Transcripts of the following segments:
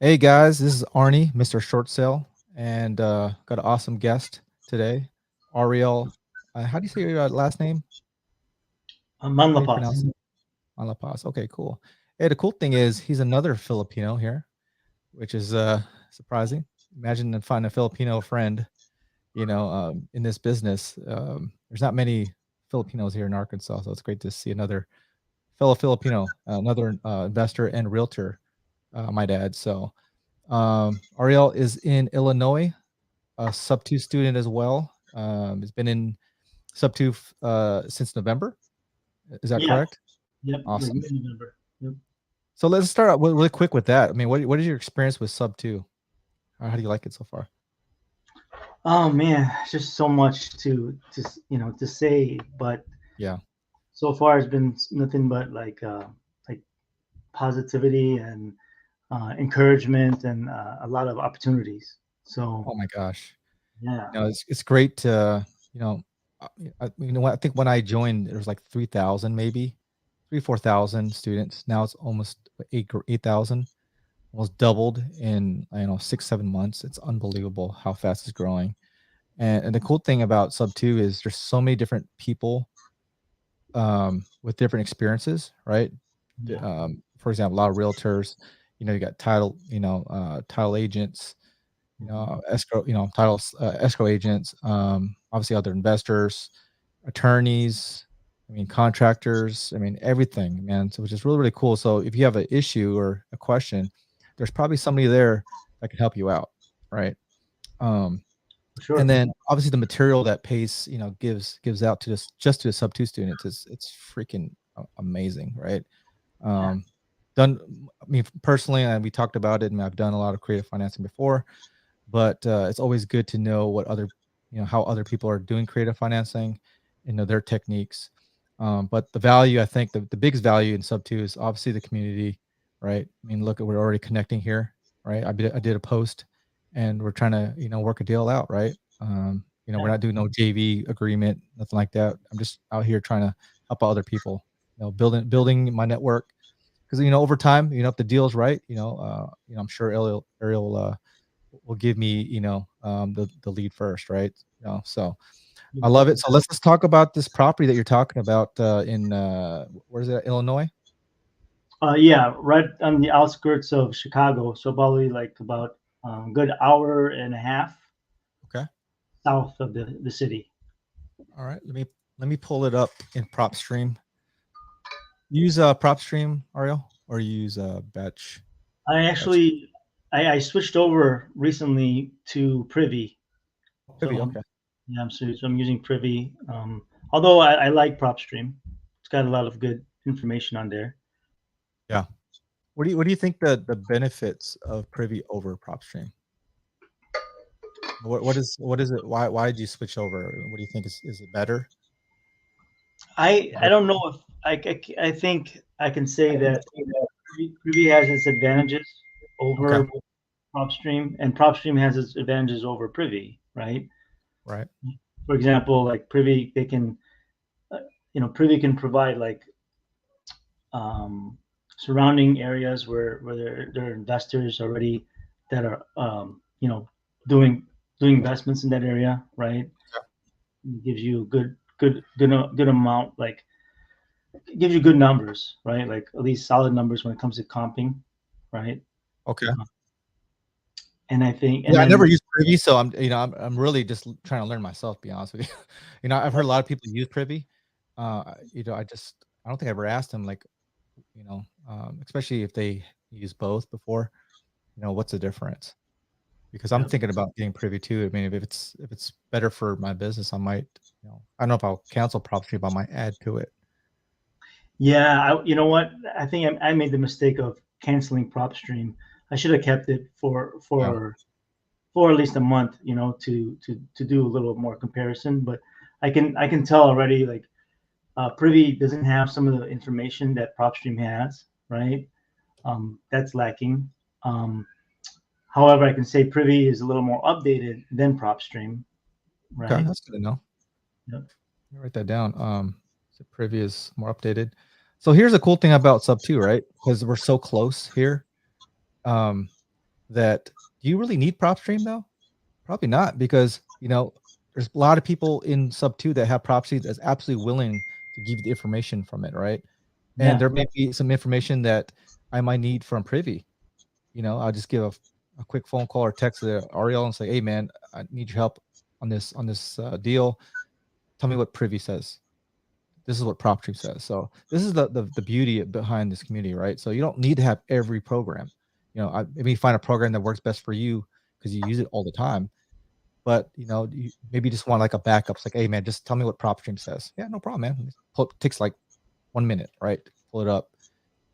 Hey guys, this is Arnie, Mr. Short Sale, and got an awesome guest today, Ariel. How do you say your last name? How do you Manlapas. pronounce it? Malapaz. Okay, cool. Hey, the cool thing is he's another Filipino here, which is surprising. Imagine finding a Filipino friend, in this business. There's not many Filipinos here in Arkansas, so it's great to see another fellow Filipino, another investor and realtor, might add. So Ariel is in Illinois, a sub two student as well. Has been in sub two since November. Is that Yeah. correct? Yep. Like Awesome. mid-November. Yep. So let's start out really quick with that. I mean, what is your experience with sub two? How do you like it so far? Oh man, it's just so much to say, but Yeah. so far it's been nothing but like positivity and encouragement and a lot of opportunities. So Oh my gosh. yeah, It's great to what I think when I joined there was like 3,000 maybe 3 4,000 students. Now it's almost 8,000, almost doubled in 6 7 months. It's unbelievable how fast it's growing. And the cool thing about sub two is there's so many different people with different experiences, right? yeah, For example, a lot of realtors, you got title agents, mhm, escrow, escrow agents, obviously other investors, attorneys, I mean, contractors, I mean, everything, man. So, which is really, really cool. So, if you have an issue or a question, there's probably somebody there that can help you out, right? Um, for and sure. then obviously the material that Pace, gives out to this just to the sub two students is it's freaking amazing, right? Yeah, Um, done, I mean, personally, and we talked about it, and I've done a lot of creative financing before, but it's always good to know how other people are doing creative financing, their techniques. But the value, I think, the biggest value in sub two is obviously the community, right? I mean, look, we're already connecting here, right? I did a post, and we're trying to work a deal out, right? We're yeah, not doing no JV agreement, nothing like that. I'm just out here trying to help out other people, building my network because over time, if the deal's right, I'm sure Ariel will give me, the lead first, right? So I love it. So let's talk about this property that you're talking about in where is it? Illinois? yeah, right on the outskirts of Chicago. So probably like about good hour and a half Okay. south of the city. All right. Let me pull it up in PropStream. Use PropStream, Ariel, or you use I batch actually I switched over recently to Privy. Privy. So Okay. yeah, I'm using Privy. Although I like PropStream, it's got a lot of good information on there. Yeah. What do you think the benefits of Privy over PropStream? What is it? Why did you switch over? What do you think is it better? I don't know if I think I can say that Privy has its advantages Okay. over PropStream, and PropStream has its advantages over Privy, right? Right. For example, like Privy, Privy can provide like um, surrounding areas where there are investors already that are doing doing investments in that area, right? It gives you a good amount, like it gives you good numbers, right? Like at least solid numbers when it comes to comping, right? Okay. And I think, and Yeah, I then never used Privy, so I'm really just trying to learn myself, to be honest with you. I've heard a lot of people use Privy. I don't think I ever asked them, like, especially if they use both before, what's the difference? Because I'm yep. thinking about getting Privy too. I mean, if it's better for my business, I might, I don't know if I'll cancel PropStream, but I might add to it. Yeah, you know what? I think I made the mistake of canceling PropStream. I should have kept it Yeah. for at least a month, to do a little more comparison. But I can tell already, like Privy doesn't have some of the information that PropStream has, right? That's lacking. Um, However, I can say Privy is a little more updated than PropStream, Okay, right? that's good to know. Yep. Let me write that down. So Privy is more updated. So here's the cool thing about Sub 2, right? Because we're so close here. Um, that do you really need PropStream though? Probably not, because there's a lot of people in sub 2 that have PropStream that's absolutely willing to give you the information from it, right? And Yeah. there may be some information that I might need from Privy. I'll just give a quick phone call or text to Ariel and say, hey man, I need your help on this deal. Tell me what Privy says. This is what PropStream says. So this is the beauty behind this community, right? So you don't need to have every program. Maybe you find a program that works best for you because you use it all the time. But you maybe just want like a backup. It's like, hey man, just tell me what PropStream says. Yeah, no problem, man. Takes like 1 minute, right? Pull it up,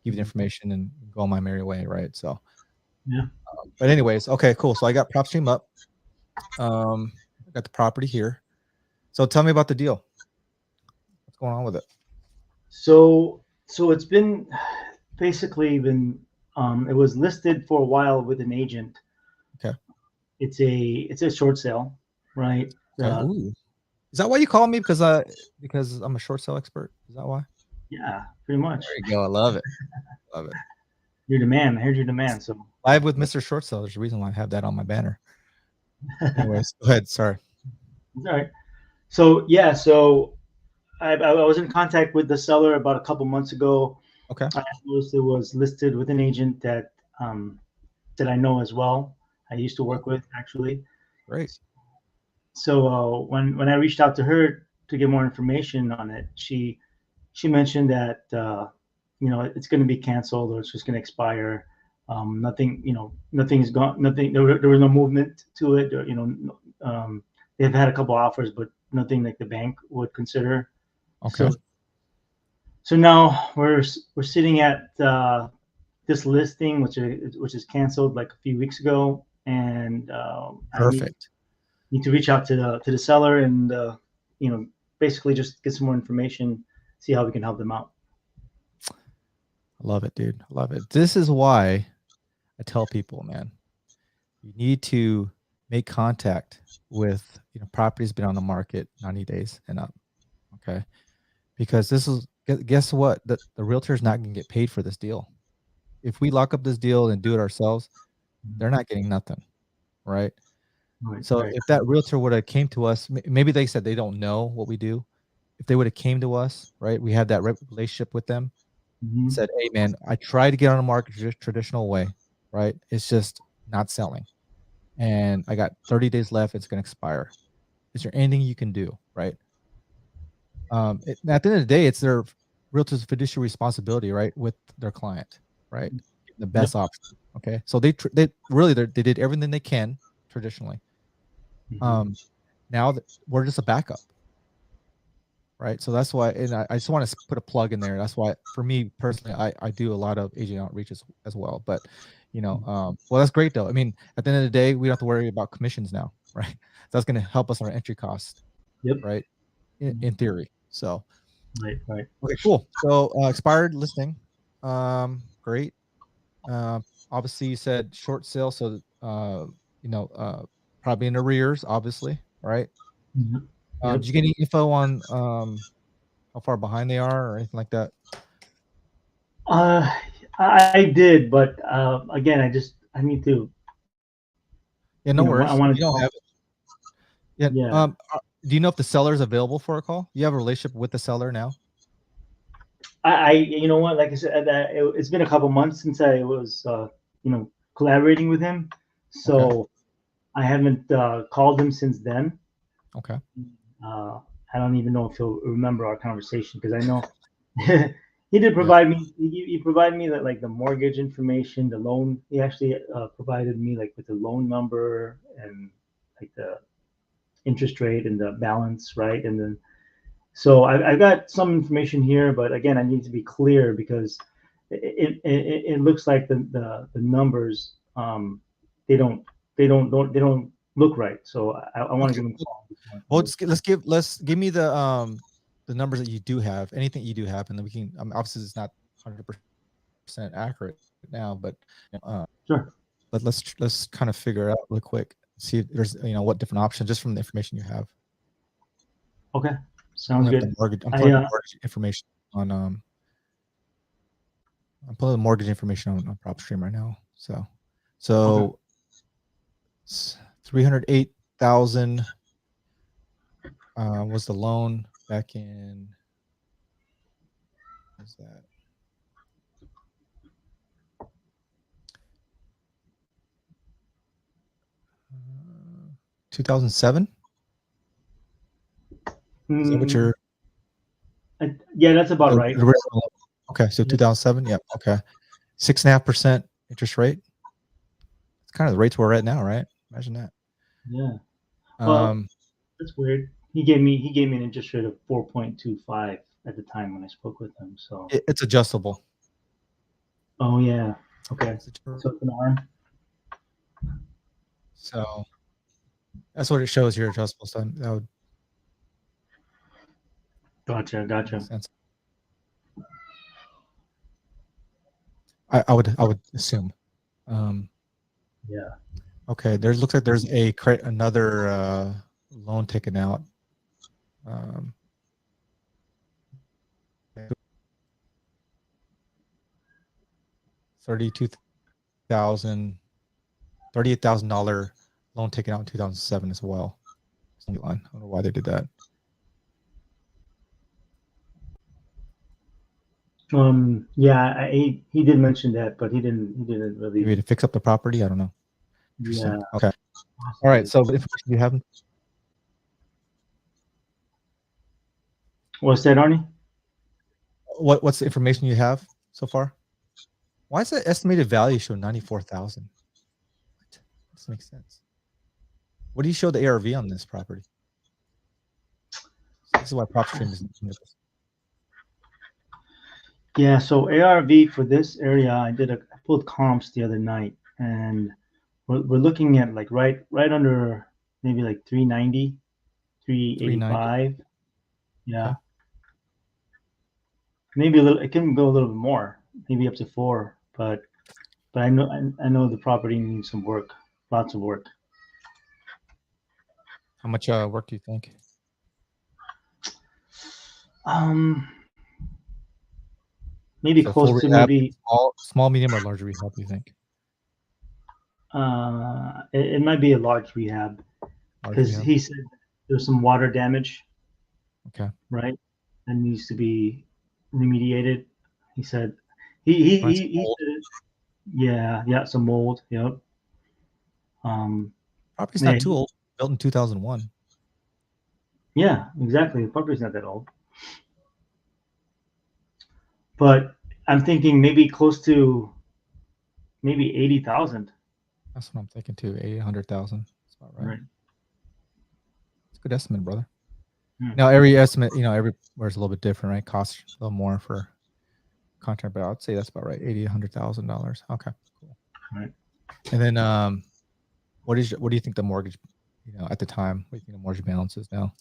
give you the information, and go on my merry way, right? So, Yeah. but anyways, okay, cool. So I got PropStream up. I got the property here. So tell me about the deal. What's going on with it? So it's been basically been it was listed for a while with an agent. Okay. It's a short sale, right? Okay. Ooh. Is that why you call me? Because I'm a short sale expert. Is that why? Yeah, pretty much. There you go. I love it. Love it. You're the man. I heard you're the man. So Live with Mr. Short Sale. There's a reason why I have that on my banner. Anyways, go ahead. Sorry. all right. So yeah, so I was in contact with the seller about a couple months ago. Okay. I noticed it was listed with an agent that I know as well. I used to work with actually. Great. So when I reached out to her to get more information on it, she mentioned that it's going to be canceled or it's just going to expire. Nothing, nothing's gone. Nothing. There was no movement to it. They've had a couple offers, but nothing like the bank would consider. Okay. So now we're sitting at this listing, which is canceled like a few weeks ago, and I Perfect. need to reach out to the seller and basically just get some more information, see how we can help them out. I love it, dude. I love it. This is why I tell people, man, you need to make contact with properties been on the market 90 days and up. Okay. Because guess what? The realtor is not going to get paid for this deal. If we lock up this deal and do it ourselves, they're not getting nothing. Right. Right, So right. if that realtor would have came to us, maybe they said they don't know what we do. If they would have came to us, right, we had that relationship with them and Mm-hmm. said, hey man, I tried to get on the market traditional way, right? It's just not selling. And I got 30 days left. It's going to expire. Is there anything you can do? Right. At the end of the day, it's their realtor's fiduciary responsibility, right, with their client, right? The best Yep. option. Okay. So they really they did everything they can traditionally. Mm-hmm. Now that we're just a backup, right? So that's why, and I just want to put a plug in there. That's why, for me personally, I do a lot of agent outreach as well. But well, that's great though. I mean, at the end of the day, we don't have to worry about commissions now, right? That's going to help us on our entry cost, Yep. right? In theory. So Right, right. okay, cool. So expired listing, great. Obviously, you said short sale, so probably in arrears, obviously, right? Mhm. Yep. Did you get any info on how far behind they are or anything like that? Uh, I did, but again, I need to, Yeah, no I worries. If want you to don't talk. have it, yeah. Yeah, Do you know if the seller is available for a call? You have a relationship with the seller now? you know what, like I said, it's been a couple months since I was, collaborating with him, Okay. so I haven't called him since then. Okay. Uh, I don't even know if he'll remember our conversation because I know he did Yeah. provide me. He provided me that, like, the mortgage information, the loan. He actually provided me like with the loan number and like the interest rate and the balance, right? And then so I've got some information here, but again, I need to be clear because it looks like the numbers they don't look right. So I want to Okay. give him a call. Well, let's give me the numbers that you do have, anything you do have, and then we can. Obviously, it's not 100% accurate now, Sure. but let's kind of figure it out real quick. See if there's what different options just from the information you have. Okay. Pulling Sounds up the good. mortgage. I'm I pulling the mortgage information on I'm pulling the mortgage information on PropStream right now. So Okay. 308,000 was the loan back in, what was that? 2007? Is that what Mm, you're? yeah, that's about right. Okay, so Yeah. 2007. Yeah. Okay. 6.5% interest rate. It's kind of the rates we're at now, right? Imagine that. Yeah. Well, Um, that's weird. He gave me an interest rate of 4.25 at the time when I spoke with him. So. it's adjustable. Oh yeah. Okay. It's adjustable. So it's an arm. So that's what it shows here, adjustable. So that would Gotcha. make Gotcha. sense. I would assume. Um, Yeah. okay, looks like there's another loan taken out. Um, 32,000, $38,000 loan taken out in 2007 as well. I don't know why they did that. Yeah. He did mention that, but he didn't. He didn't Maybe really. to fix up the property. I don't know. Interesting. Yeah. Okay. All right. Possibly. So the information you have, What's that, Arnie? what's the information you have so far? Why is the estimated value show 94,000? What? Doesn't make sense. What do you show the ARV on this property? This is why PropStream is. Yeah. So ARV for this area, I pulled comps the other night, and we're looking at like right under maybe like 390, 390. 385. Okay. Yeah. Maybe a little. It can go a little bit more, maybe up to 4. But I know the property needs some work, lots of work. How much work do you think? Um, maybe So full close to rehab, maybe. small, medium, or large rehab, do you think? It might be a large rehab Large because rehab. he said there's some water damage, Okay. right? That needs to be remediated. He said he Mold. said it. Yeah, yeah, some mold. Yep. Um, Property's yeah, not too old. Built in 2001. yeah, exactly. The property's not that old, but I'm thinking maybe close to maybe 80,000. That's what I'm thinking too. 800,000. That's about right. Right. It's a good estimate, brother. Hmm. Now every estimate, everywhere's a little bit different, right? Costs a little more for contract, but I'd say that's about right. $100,000. Okay, cool. Right. And then what do you think the mortgage, at the time, what do you think the mortgage balance is now?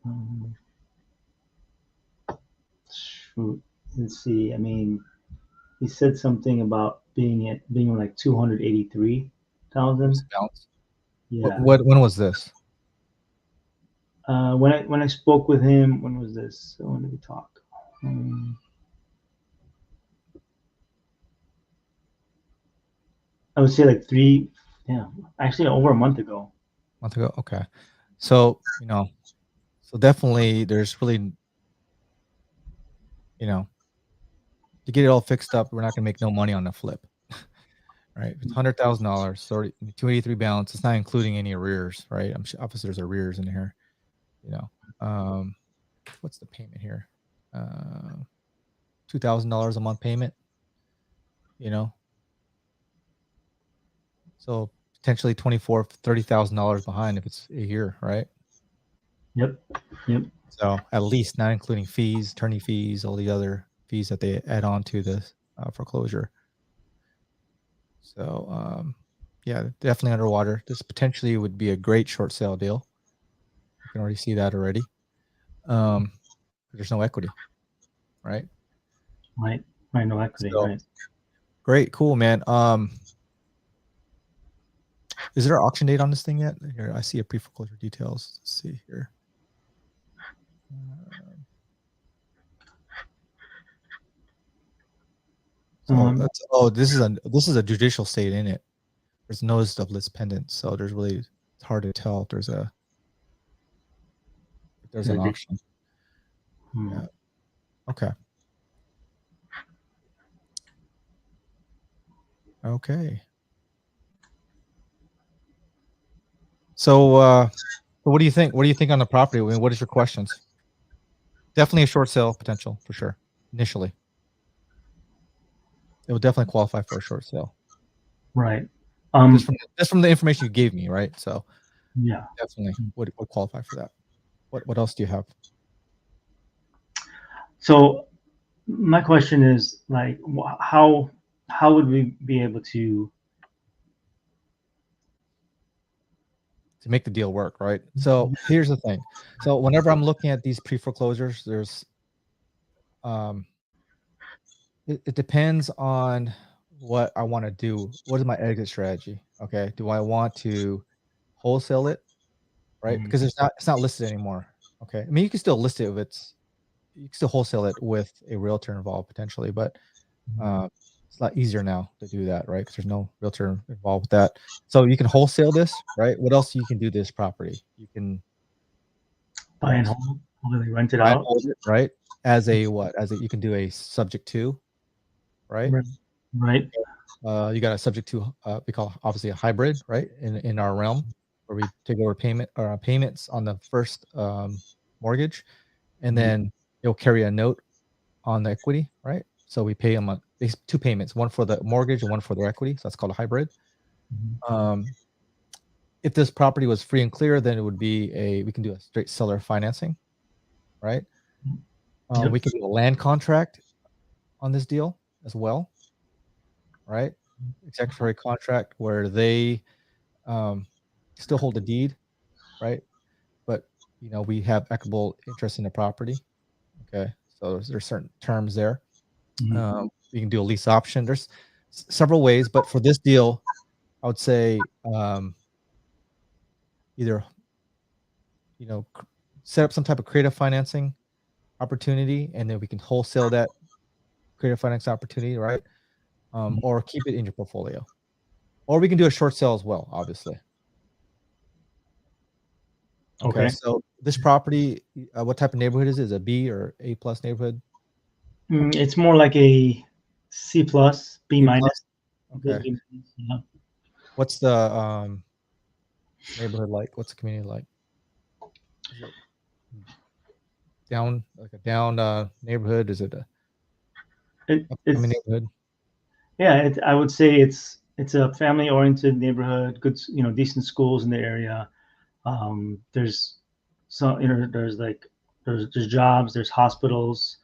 Um, Shoot. Let's see. I mean, he said something about being like 283,000. Balance. Yeah. When was this? When I spoke with him, when was this? When did we talk? I would say like yeah, actually over a month ago. Month ago? Okay. So, so definitely there's really, to get it all fixed up, we're not gonna make no money on the flip. Right? It's $100,000, 283 balance. It's not including any arrears, right? I'm sure obviously there's arrears in here. What's the payment here? $2,000 a month payment. So potentially $30,000 behind if it's a year, right? Yep. Yep. So at least, not including fees, attorney fees, all the other fees that they add on to this foreclosure. So yeah, definitely underwater. This potentially would be a great short sale deal. You can already see that already. There's no equity, right? Right. Right. No equity. So Right. great, cool, man. Is there an auction date on this thing yet? Here, I see a pre-foreclosure details. Let's see here. So Um, this is a judicial state in it. there's notice of list pendant, so it's hard to tell if there's an auction. Yeah. Okay. Okay. So, what do you think? What do you think on the property? I mean, what is your questions? Definitely a short sale potential for sure. Initially, it would definitely qualify for a short sale. Right. Just from the information you gave me, right? So Yeah. definitely would qualify for that. What else do you have? So my question is like, how would we be able to? To make the deal work, right? So here's the thing. So whenever I'm looking at these pre-foreclosures, there's it depends on what I want to do. What is my exit strategy? Okay. Do I want to wholesale it? Right? Mhm, Because it's not listed anymore. Okay. I mean, you can still list it if you can still wholesale it with a realtor involved potentially, but mhm. uh, it's a lot easier now to do that, right? Because there's no realtor involved with that. So you can wholesale this, right? What else you can do to this property? You can what Buy and else? hold, probably rent it Buy and out. hold it, right? As a what? As a you can do a subject to, right? Right. Right. You got a subject to we call obviously a hybrid, right? In our realm, where we take over payments on the first mortgage, and Mhm, then it'll carry a note on the equity, right? So we pay them two payments, one for the mortgage and one for their equity. So that's called a hybrid. mhm. Um, if this property was free and clear, then it would be we can do a straight seller financing, right? Yep. We can do a land contract on this deal as well, right? Executory contract where they um, still hold the deed, right? But we have equitable interest in the property. Okay, so there's certain terms there. Mhm. You can do a lease option. There's several ways, but for this deal, I would say either set up some type of creative financing opportunity, and then we can wholesale that creative finance opportunity, right? Or keep it in your portfolio, or we can do a short sale as well, obviously. Okay, Okay. so this property, what type of neighborhood is it? Is it a B or A plus neighborhood? It's more like a C plus, B A minus. plus. Good Okay. B minus. Yeah. What's the neighborhood like? What's the community like? Is it down like a down neighborhood? Is it a upcoming It's neighborhood? yeah. I would say it's a family oriented neighborhood. Good, decent schools in the area. There's there's like there's jobs, there's hospitals,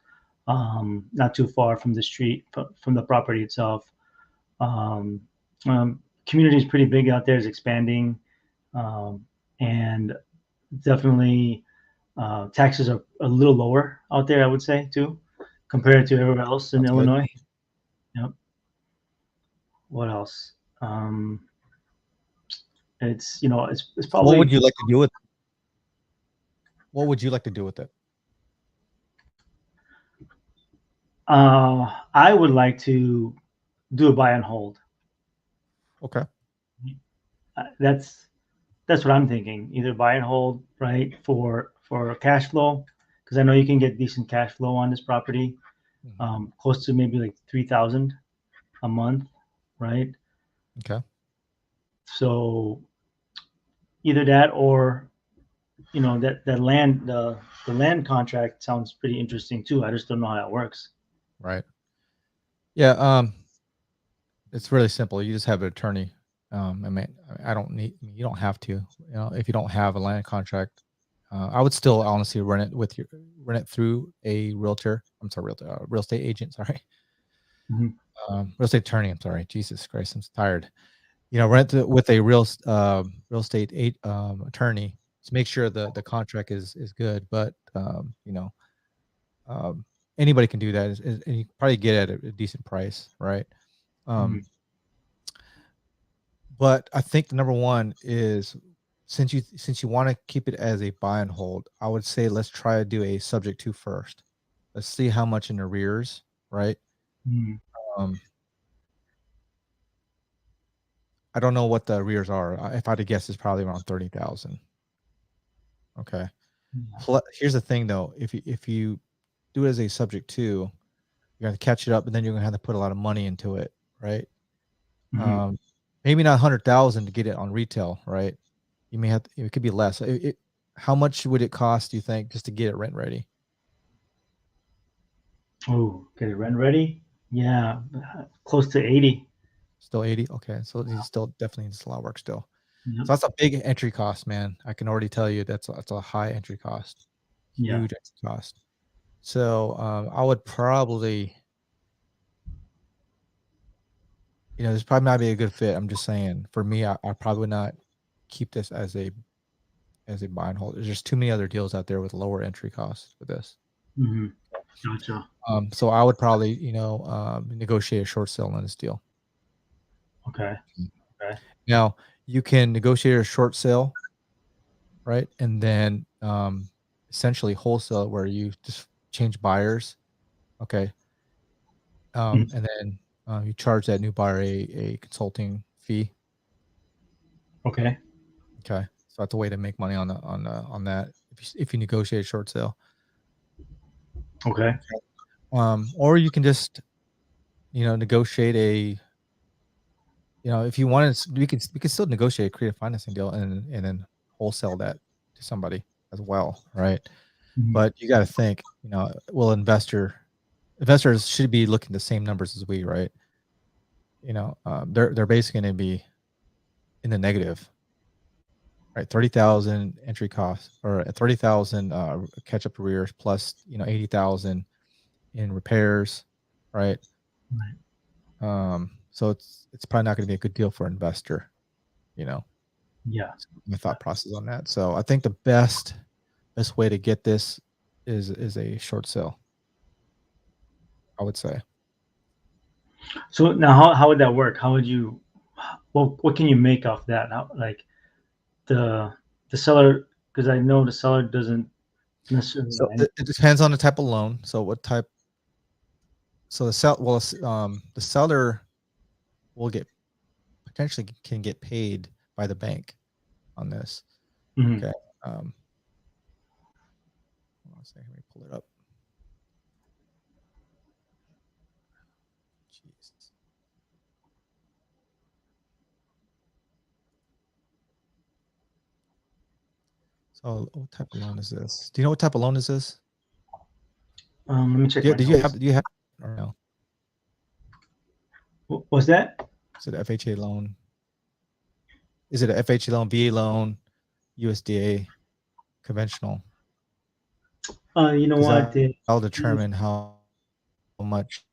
not too far from the street from the property itself. Um, Community is pretty big out there. It's expanding, um, and definitely taxes are a little lower out there. I would say too, compared to everywhere else in That's good. Illinois. Yep. What else? Um, it's So what would probably you like to do with what would you like to do with it? I would like to do a buy and hold. Okay. That's what I'm thinking. Either buy and hold, right, for cash flow, because I know you can get decent cash flow on this property, Mhm. close to maybe like 3,000 a month, right? Okay. So either that or that land the land contract sounds pretty interesting too. I just don't know how it works. Right. Yeah. It's really simple. You just have an attorney. I mean, I don't need. You don't have to. If you don't have a land contract, I would still honestly run it through a realtor. I'm sorry, realtor, real estate agent. Sorry, Mhm. real estate attorney. I'm sorry. Jesus Christ, I'm tired. Run it with a real estate attorney to make sure the contract is good. But um, anybody can do that, and you can probably get it at a decent price, right? Um, Mhm. But I think the number one is since you want to keep it as a buy and hold, I would say let's try to do a subject to first. Let's see how much in arrears, right? Mhm. Um, I don't know what the arrears are. If I had to guess, it's probably around 30,000. Okay. Here's the thing though, if you do it as a subject to, you're gonna catch it up, and then you're gonna have to put a lot of money into it, right? Hmm. Maybe not 100,000 to get it on retail, right? You may have to, it could be less. How much would it cost, do you think, just to get it rent ready? Oh, get it rent ready. Yeah, close to 80. Still 80? Okay, so he still definitely needs a lot of work still. Yep. So that's a big entry cost, man. I can already tell you that's a high entry cost, Yeah. huge entry cost. So I would probably, this probably not be a good fit. I'm just saying, for me, I probably would not keep this as a buy and hold. There's just too many other deals out there with lower entry costs for this. Hmm. Gotcha. So I would probably, negotiate a short sale on this deal. Okay. Okay. Now you can negotiate a short sale, right? And then essentially wholesale, where you just change buyers. Okay. Mhm. And then you charge that new buyer a consulting fee. Okay. Okay. So that's a way to make money on that if you negotiate a short sale. Okay. Or you can just, negotiate if you wanted, we could still negotiate a creative financing deal and then wholesale that to somebody as well, right? Mhm. But you got to think, will investors should be looking at the same numbers as we, right? They're basically going to be in the negative, right? 30,000 entry costs, or 30,000 catch up arrears, plus 80,000 in repairs, right? Right. So it's probably not going to be a good deal for an investor, you know. Yeah. My thought process on that. So I think the best way to get this is a short sale, I would say. So now, how would that work? How would you? What can you make off that? How, like the the seller, because I know the seller doesn't necessarily So know it anything. depends on the type of loan. So what type? So the seller will get potentially can get paid by the bank on this. Mhm. Okay. Um, Hold on a second, let me pull it up. Jeez. So what type of loan is this? Do you know what type of loan is this? Let me check Yeah, my did you notes. have do you have or no? Was that? Is it a FHA loan? Is it a FHA loan, VA loan, USDA, conventional? You know Because what? that'll determine how much.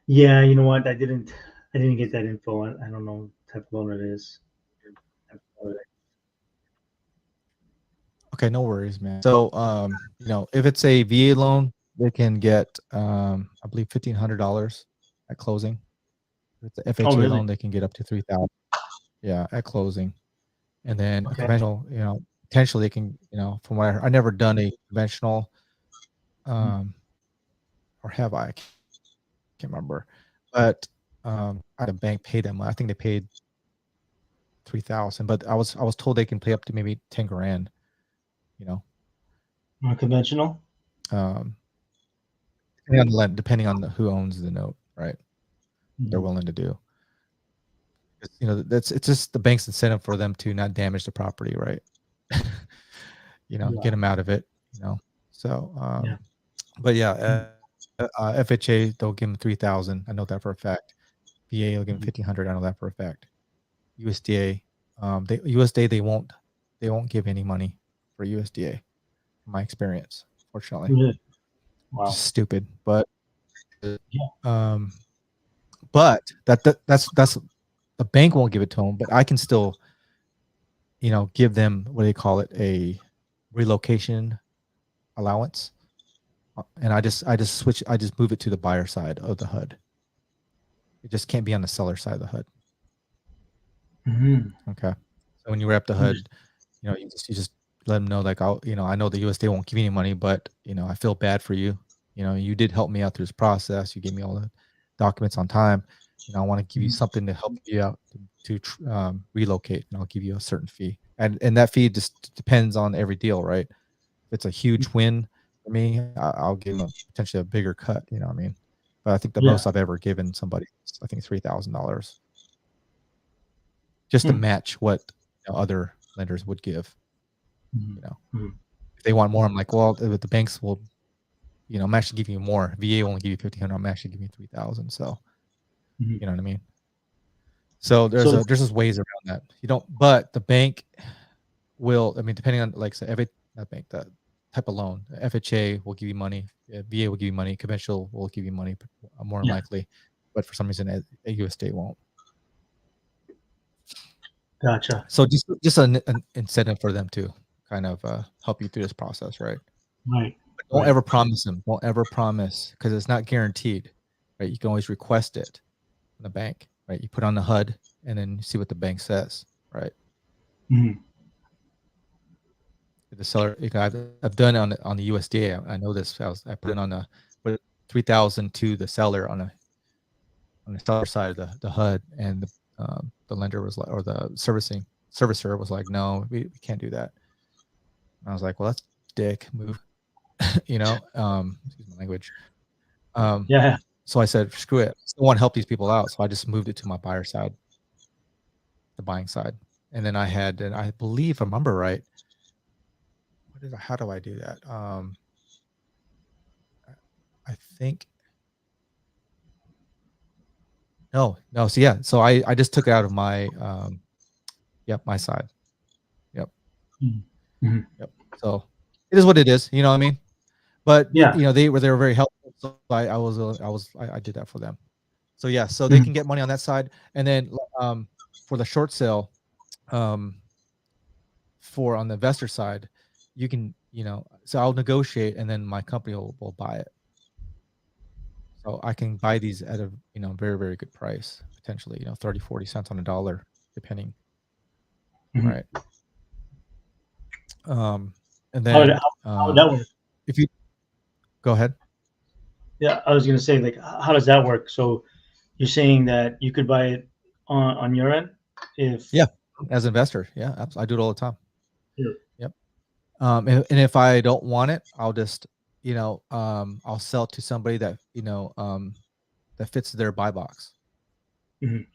Yeah, you know what? I didn't get that info. I don't know what type of loan it is. Okay, no worries, man. So, if it's a VA loan, they can get, I believe, $1,500 at closing. If it's a Oh, FHA really? loan, they can get up to 3,000. Yeah, at closing. And then a Okay. conventional, potentially they can, from what I never done a conventional, Mhm. um, or have I? Can't remember. But I had a bank pay them. I think they paid 3,000, but I was told they can pay up to maybe 10 grand. You know, Unconventional? um, depending on who owns the note, right? What they're Mhm. willing to do. It's just the bank's incentive for them to not damage the property, right? Yeah. Get them out of it. So, Yeah. but yeah, Mhm. FHA they'll give them 3,000. I know that for a fact. VA will give them Mhm. 1,500. I know that for a fact. USDA, they won't give any money for USDA. In my experience, fortunately, Really? just Wow. stupid. But Yeah. um, that's the bank won't give it to them, but I can still give them, what do you call it, a relocation allowance, and I just move it to the buyer side of the HUD. It just can't be on the seller side of the HUD. Mhm. Okay, so when you wrap the HUD, Understood. you just let them know, like, I know the USDA won't give you any money, but I feel bad for you. You did help me out through this process. You gave me all the documents on time. I want to give you Mhm. something to help you out to relocate, and I'll give you a certain fee, and that fee just depends on every deal, right? If it's a huge win for me, I'll give them potentially a bigger cut. You know what I mean? But I think the Yeah. most I've ever given somebody is, I think, $3,000, just to Hmm. match what other lenders would give. Mhm. You know, Mhm. if they want more, I'm like, well, the banks will, I'm actually giving you more. VA won't give you 1,500. I'm actually giving you 3,000. So Mhm. you know what I mean? So So there's just ways around that. You don't, but the bank will. I mean, depending on like say every not bank, the type of loan, FHA will give you money. VA will give you money. Conventional will give you money, more than yeah, likely. But for some reason, a USDA won't. gotcha. So just an incentive for them to kind of help you through this process, right? Right. But don't Right. ever promise them. Don't ever promise because it's not guaranteed, right? You can always request it from the bank, right? You put on the HUD and then see what the bank says, right? Mhm. The seller, I've done it on the USDA. I know this. I put it on the put 3,000 to the seller on the seller side of the HUD, and the lender was like, or the servicer was like, no, we can't do that. And I was like, well, that's dick move, excuse my language. Um, Yeah. Yeah. so I said, screw it. I still want to help these people out. So I just moved it to my buyer side, the buying side. And then and I believe, if I remember right, how do I do that? I think, no. So yeah, so I just took it out of my, yep, my side. Yep. Mhm. Mhm. Yep. So it is what it is. You know what I mean? But Yeah. they were very helpful. So I did that for them. So yeah, so they Mhm. can get money on that side, and then for the short sale, um, for on the investor side, you can so I'll negotiate, and then my company will buy it. So I can buy these at a very very good price, potentially 30-40 cents on a dollar, depending, Mhm. right? Um, and How would, then how would that work? if you go ahead, Yeah, I was gonna say, like, how does that work? So you're saying that you could buy it on your end if yeah, as an investor, yeah, I do it all the time. Sure. Yep. And if I don't want it, I'll just, I'll sell it to somebody that fits their buy box. Mhm.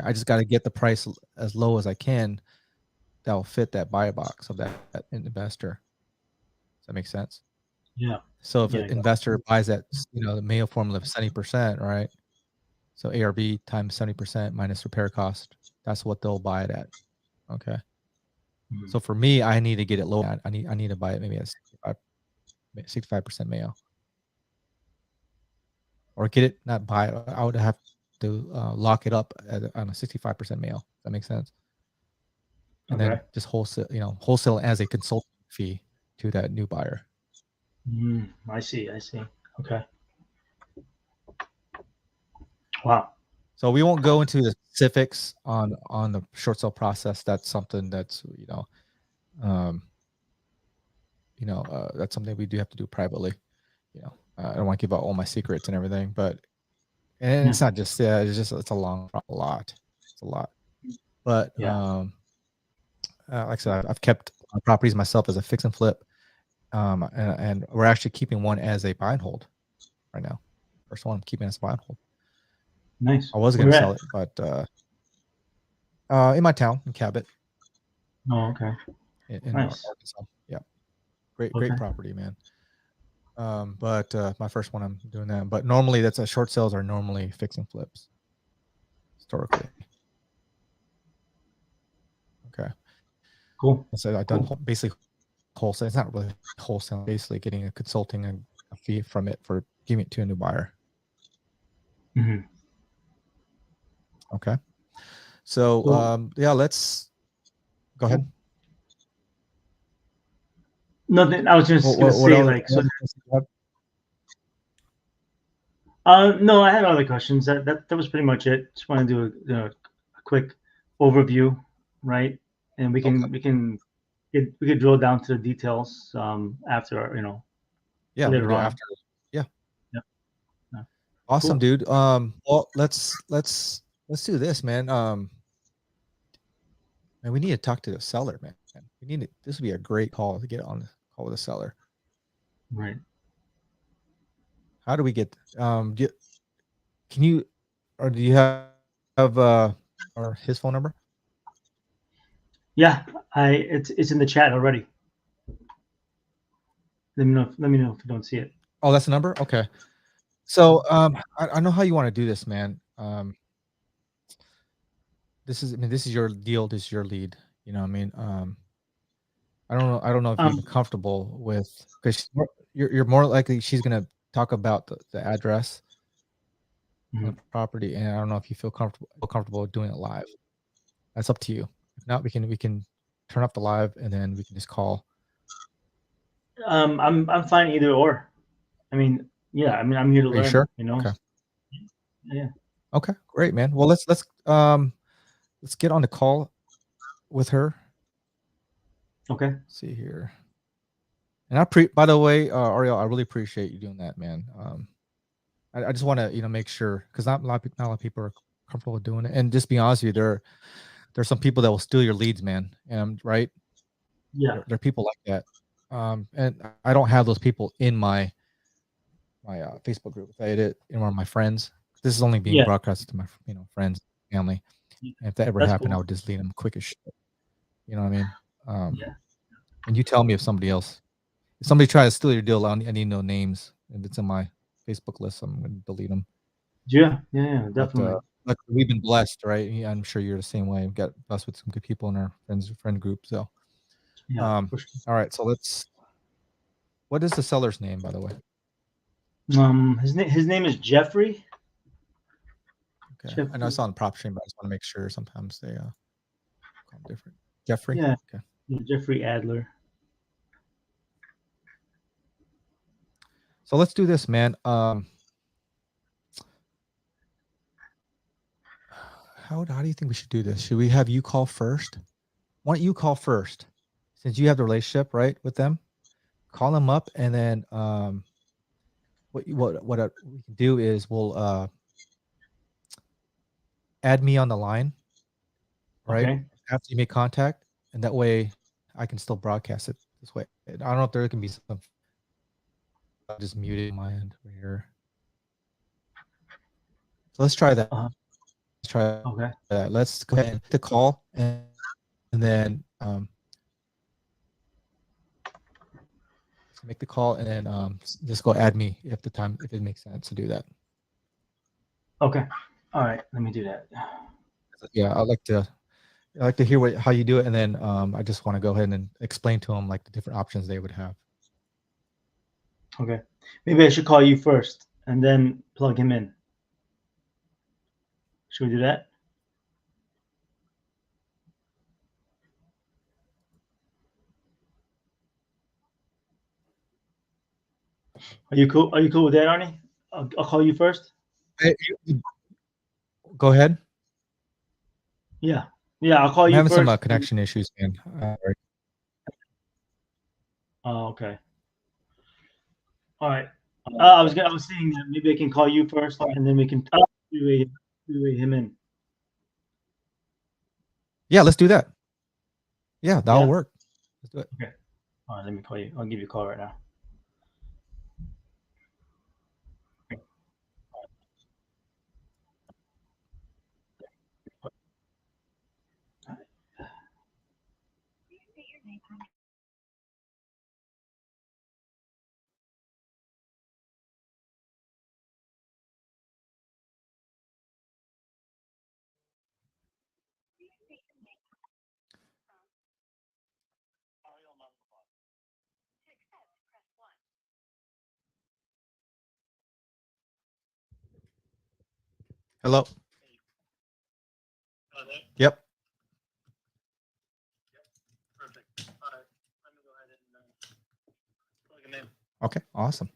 I just got to get the price as low as I can that will fit that buy box of that investor. Does that make sense? Yeah. So if Yeah. an investor buys that, the Mayo formula of 70%, right? So ARV times 70% minus repair cost, that's what they'll buy it at. Okay. Mhm. So for me, I need to get it low. I need to buy it maybe at 65% Mayo. Or get it, not buy it. I would have to lock it up on a 65% mail. That makes sense. And Okay. then just wholesale as a consulting fee to that new buyer. I see. I see. Okay. Wow. So we won't go into the specifics on the short sale process. That's something that's um, that's something we do have to do privately. I don't want to give out all my secrets and everything, but and Yeah. it's not just it's a lot. It's a lot. But Yeah. like I said, I've kept properties myself as a fix and flip. And we're actually keeping one as a buy and hold right now. First one I'm keeping as a buy and hold. Nice. I was going Where to sell at? it, but in my town in Cabot, Oh, okay. in Nice. Arkansas. Yeah, great Okay. property, man. But my first one I'm doing that. But normally that's a short sales are normally fix and flips historically. Okay, Cool. so I've done Cool. basically wholesale. It's not really wholesale. Basically, getting a consulting and a fee from it for giving it to a new buyer. Hmm. Okay, so So yeah, let's go ahead. nothing. I was just gonna What say, other like, so. questions do you have? No, I had other questions. That was pretty much it. Just want to do a quick overview, right? And Okay. we could drill down to the details after Yeah, we can later do it on. after. Yeah. Yeah. Yeah. Awesome, Cool. dude. Well, let's do this, man. And we need to talk to the seller, man. We need to, this would be a great call to get on the call with the seller. Right. How do we get can you or do you have or his phone number? Yeah, it's in the chat already. Let me know if you don't see it. Oh, that's the number? Okay. So I know how you want to do this, man. This is, I mean, this is your deal, this is your lead. You know what I mean? I don't know if you're Um, even comfortable with, because you're more likely she's gonna talk about the address on mhm. the property, and I don't know if you feel comfortable doing it live. That's up to you. If not, we can turn off the live and then we can just call. I'm fine either or. I mean, yeah, I mean, I'm here to Are you learn, sure? you know? Okay. Yeah. Okay, great, man. Well, let's get on the call with her. Okay. Let's see here. And by the way, Ariel, I really appreciate you doing that, man. I just want to, make sure, because not a lot of people are comfortable with doing it. And just be honest with you, there's some people that will steal your leads, man. And right, Yeah. there are people like that. And I don't have those people in my Facebook group. If I did it in one of my friends, this is only being Yeah. broadcasted to my friends, family. Yeah. And if that ever That's happened, I cool. would just delete them quick as shit. You know what I mean? Um, Yeah. and you tell me if somebody tries to steal your deal, I need no names. If it's in my Facebook list, I'm gonna delete them. Yeah. Yeah. Yeah. But Definitely. like we've been blessed, right? Yeah, I'm sure you're the same way. We've got blessed with some good people in our friend group. So, Yeah. For sure. all right. So what is the seller's name, by the way? His name is Jeffrey. Okay. I know I Jeffrey. saw on the prop stream, but I just want to make sure sometimes they call him different. Jeffrey. Yeah. Okay. Yeah, Jeffrey Adler. So let's do this, man. How do you think we should do this? Should we have you call first? Why don't you call first, since you have the relationship, right, with them? Call them up, and then what we can do is we'll add me on the line, right, Okay. after you make contact, and that way I can still broadcast it this way. I don't know if there can be some just muted my end over here. So let's try that. Uh-huh. Let's try Okay. that. Let's go ahead and hit the call, and then make the call, and then just go add me if it makes sense to do that. Okay. All right. Let me do that. Yeah, I like to hear how you do it, and then I just want to go ahead and explain to them like the different options they would have. Okay. Maybe I should call you first and then plug him in. Should we do that? Are you cool? Are you cool with that, Arnie? I'll call you first. Hey, go ahead. Yeah. Yeah. I'll call I'm you having some first. connection issues, man. Oh, okay. All right. I was saying that maybe I can call you first, and then we can three-way him in. Yeah, let's do that. Yeah, that'll Yeah. work. Let's do it. Okay. All right. Let me call you. I'll give you a call right now. Hello. Yep. Perfect. All right. Let me go ahead and plug him in. Okay. Awesome.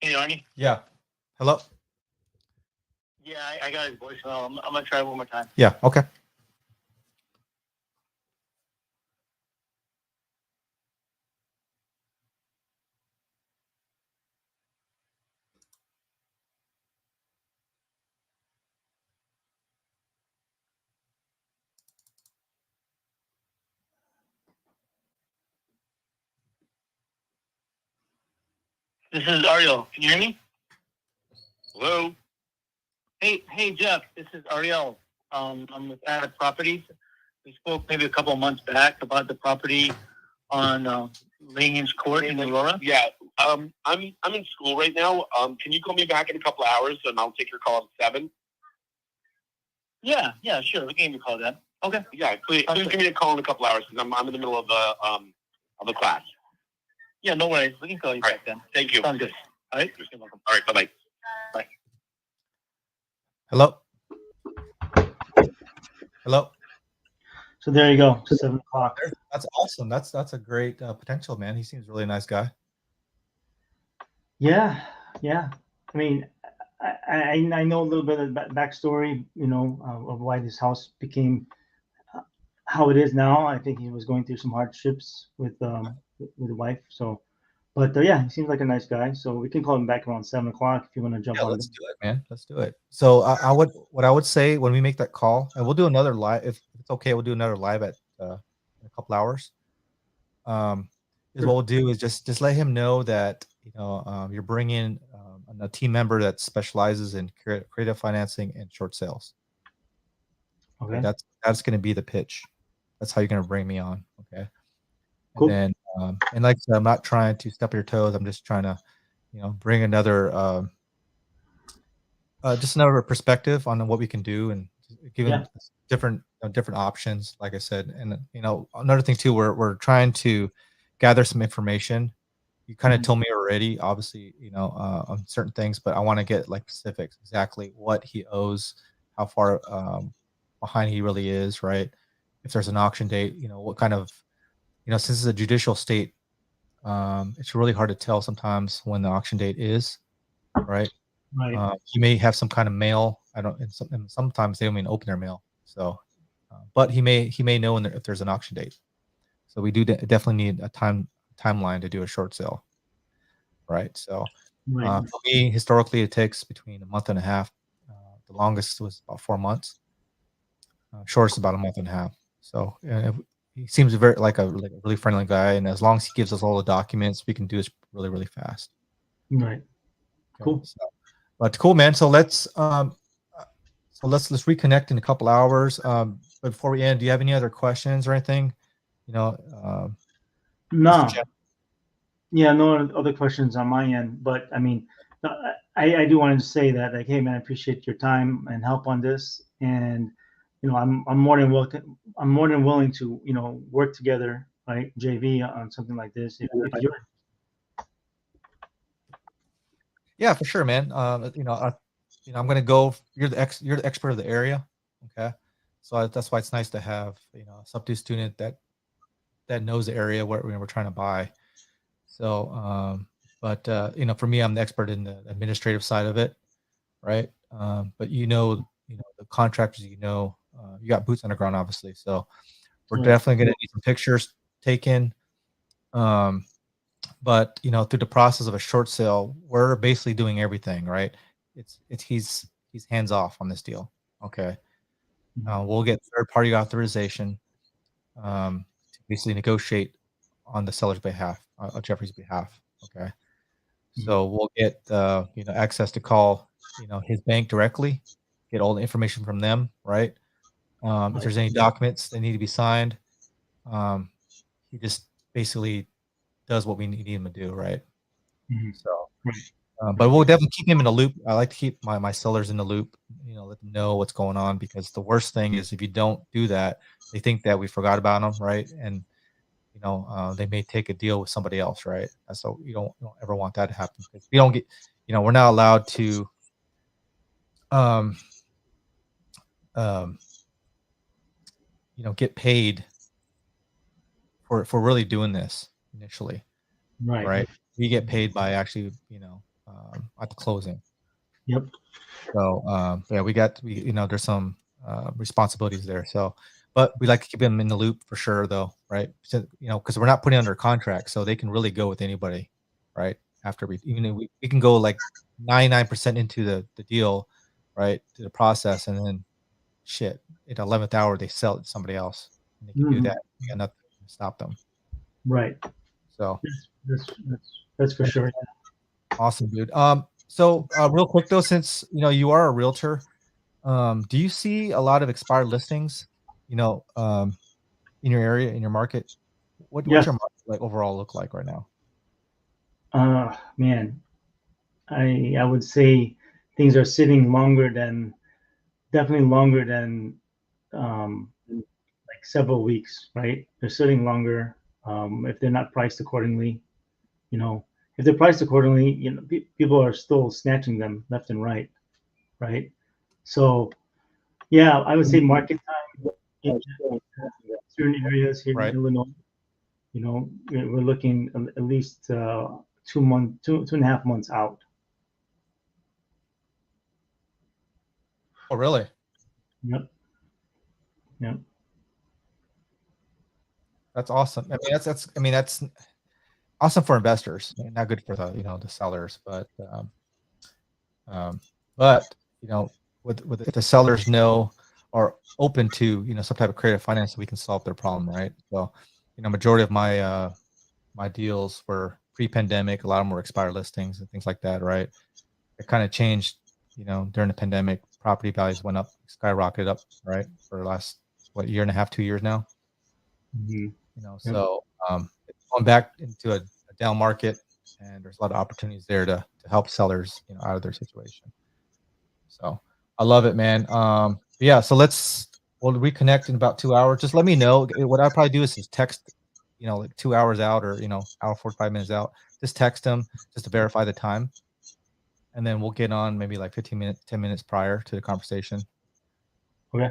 Hey, Arnie. Yeah. Hello. Yeah, I got his voicemail. I'm gonna try it one more time. Yeah. Okay. This is Ariel. Can you hear me? Hello. Hey, Jeff. This is Ariel. I'm with Ad Properties. We spoke maybe a couple of months back about the property on Langens Court in Aurora. Yeah. I'm in school right now. Can you call me back in a couple of hours and I'll take your call at 7? Yeah, sure. We can give you a call then. Okay. Yeah, please give me a call in a couple of hours because I'm in the middle of the class. Yeah, no worries. We can call you back then. Thank you. Sounds good. All right. You're welcome. All right. Bye-bye. Bye. Hello. Hello. So there you go. 7 o'clock. That's awesome. That's a great potential, man. He seems really a nice guy. Yeah. I mean, I know a little bit of backstory, of why this house became how it is now. I think he was going through some hardships with the wife. So, but yeah, he seems like a nice guy. So we can call him back around 7 o'clock if you want to jump Yeah, on. let's do it, man. Let's do it. So what I would say when we make that call, and we'll do another live if it's okay. We'll do another live at in a couple hours. Is what we'll do is just let him know that you're bringing a team member that specializes in creative financing and short sales. Okay. That's going to be the pitch. That's how you're going to bring me on. Okay. Cool. And then and like I said, I'm not trying to step on your toes. I'm just trying to bring another just another perspective on what we can do and giving different options, like I said. And another thing too, we're trying to gather some information. You kind of told me already, obviously, on certain things, but I want to get like specifics, exactly what he owes, how far behind he really is, right? If there's an auction date, what kind of, since it's a judicial state, it's really hard to tell sometimes when the auction date is, right? Right. He may have some kind of mail. And sometimes they don't even open their mail. So, but he may know if there's an auction date. So we do definitely need a timeline to do a short sale, right? So for me, historically, it takes between a month and a half. The longest was about 4 months. Shortest about a month and a half. So he seems a really friendly guy, and as long as he gives us all the documents, we can do this really, really fast. Right. Okay, Cool. But cool, man. So let's reconnect in a couple hours. But before we end, do you have any other questions or anything? No. Yeah, no other questions on my end. But I mean, I do want to say that, like, hey man, I appreciate your time and help on this, and I'm more than welcome. I'm more than willing to work together, right, JV, on something like this if you're. Yeah, for sure, man. I'm gonna go. You're the expert of the area, okay? So that's why it's nice to have a substitute student that knows the area where we're trying to buy. So, but for me, I'm the expert in the administrative side of it, right? But the contractors, you got boots on the ground, obviously. So we're definitely gonna need some pictures taken. But through the process of a short sale, we're basically doing everything, right? He's hands off on this deal. Okay. We'll get third party authorization to basically negotiate on the seller's behalf, Jeffrey's behalf. Okay. So we'll get access to call his bank directly, get all the information from them, right? If there's any documents that need to be signed, he just basically does what we need him to do, right? So, but we'll definitely keep him in the loop. I like to keep my sellers in the loop, let them know what's going on, because the worst thing is if you don't do that, they think that we forgot about them, right? And they may take a deal with somebody else, right? So you don't ever want that to happen, because we don't get, we're not allowed to get paid for really doing this initially, right? We get paid by actually at the closing. Yep. So yeah, there's some responsibilities there. So, but we like to keep them in the loop for sure, though, right? So, because we're not putting under contract, so they can really go with anybody, right? After even if we can go like 99% into the deal, right, to the process, and then shit, at 11th hour they sell it to somebody else, and they can do Mhm. that. We got nothing to stop them. Right. So That's for sure. awesome, dude. So real quick though, since you are a realtor, do you see a lot of expired listings, in your area, in your market? What's Yes. your market like overall look like right now? Man, I would say things are sitting definitely longer than like several weeks, right? They're sitting longer if they're not priced accordingly. You know, if they're priced accordingly, people are still snatching them left and right? So yeah, I would say market time in certain areas here in Right. Illinois. We're looking at least 2.5 months out. Oh, really? Yep. Yep. That's awesome. I mean that's awesome for investors. Not good for the sellers, um, but with if the sellers know or open to some type of creative finance, we can solve their problem, right? So, majority of my deals were pre-pandemic. A lot of them were expired listings and things like that, right? It kind of changed, during the pandemic. Property values went up, skyrocketed up, right, for the last year and a half, 2 years now. Mhm. Yep. So it's going back into a down market, and there's a lot of opportunities there to help sellers, out of their situation. So I love it, man. Yeah. So we'll reconnect in about 2 hours. Just let me know. What I'll probably do is just text, like 2 hours out, or hour 45 minutes out. Just text them just to verify the time, and then we'll get on maybe like 15 minutes, 10 minutes prior to the conversation, Okay.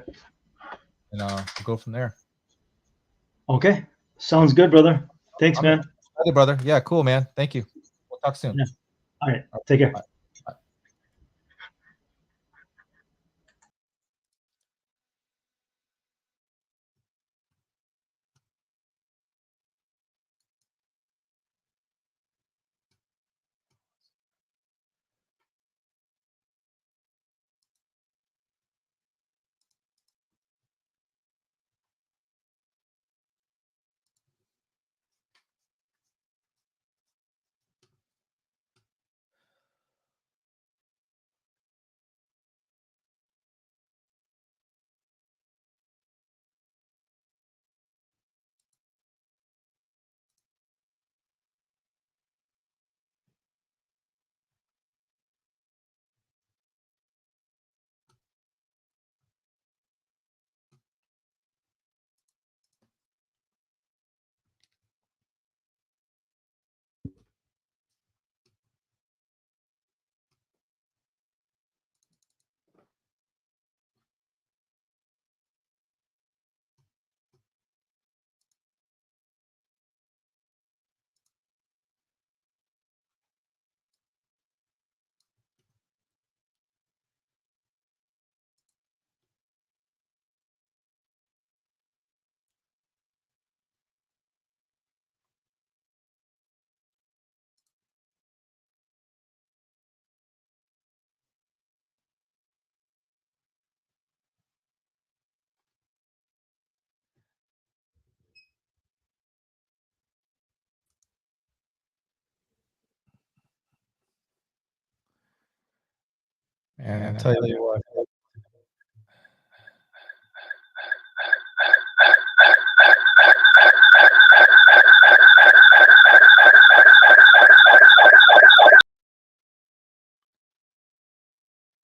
and we'll go from there. Okay. Sounds good, brother. Thanks, I'm man. excited, brother. Yeah, cool, man. Thank you. We'll talk soon. Yeah. All right. All right, Take care. bye. Bye. And I tell you what,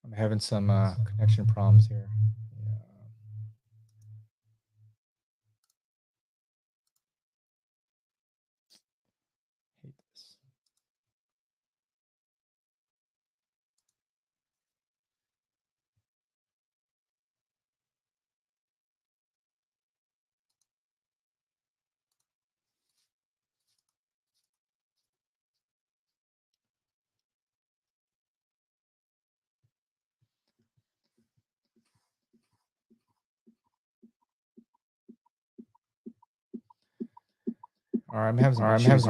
I'm having some connection problems here. Yeah. Hate this. All right, I'm having some issues.